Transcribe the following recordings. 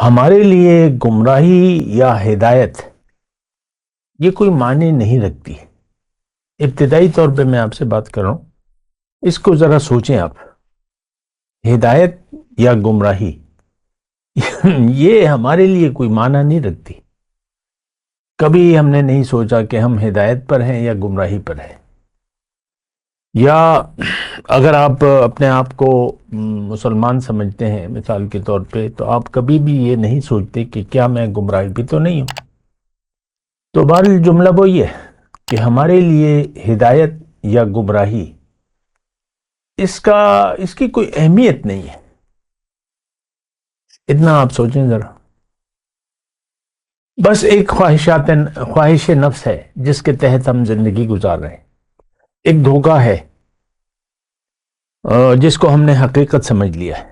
ہمارے لیے گمراہی یا ہدایت یہ کوئی معنی نہیں رکھتی. ابتدائی طور پہ میں آپ سے بات کر رہا ہوں، اس کو ذرا سوچیں آپ. ہدایت یا گمراہی یہ ہمارے لیے کوئی معنی نہیں رکھتی. کبھی ہم نے نہیں سوچا کہ ہم ہدایت پر ہیں یا گمراہی پر ہیں. یا اگر آپ اپنے آپ کو مسلمان سمجھتے ہیں مثال کے طور پہ، تو آپ کبھی بھی یہ نہیں سوچتے کہ کیا میں گمراہی بھی تو نہیں ہوں. تو بہرحال جملہ وہی ہے کہ ہمارے لیے ہدایت یا گمراہی اس کی کوئی اہمیت نہیں ہے. اتنا آپ سوچیں ذرا. بس ایک خواہش نفس ہے جس کے تحت ہم زندگی گزار رہے ہیں. ایک دھوکہ ہے جس کو ہم نے حقیقت سمجھ لیا ہے.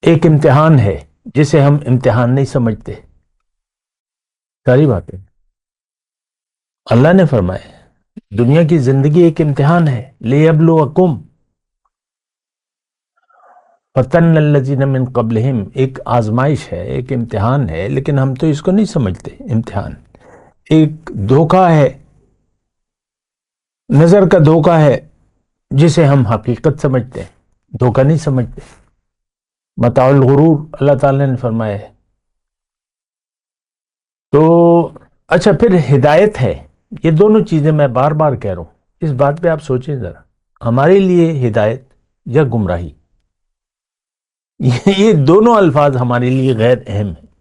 ایک امتحان ہے جسے ہم امتحان نہیں سمجھتے. ساری باتیں اللہ نے فرمایا دنیا کی زندگی ایک امتحان ہے. لِيَبْلُوَكُمْ فَتَنَّ الَّذِينَ مِن قَبْلِهِمْ، ایک آزمائش ہے، ایک امتحان ہے، لیکن ہم تو اس کو نہیں سمجھتے. امتحان ایک دھوکہ ہے، نظر کا دھوکہ ہے جسے ہم حقیقت سمجھتے ہیں، دھوکہ نہیں سمجھتے. متاع الغرور اللہ تعالیٰ نے فرمایا ہے. تو اچھا، پھر ہدایت ہے. یہ دونوں چیزیں میں بار بار کہہ رہا ہوں، اس بات پہ آپ سوچیں ذرا. ہمارے لیے ہدایت یا گمراہی، یہ دونوں الفاظ ہمارے لیے غیر اہم ہیں.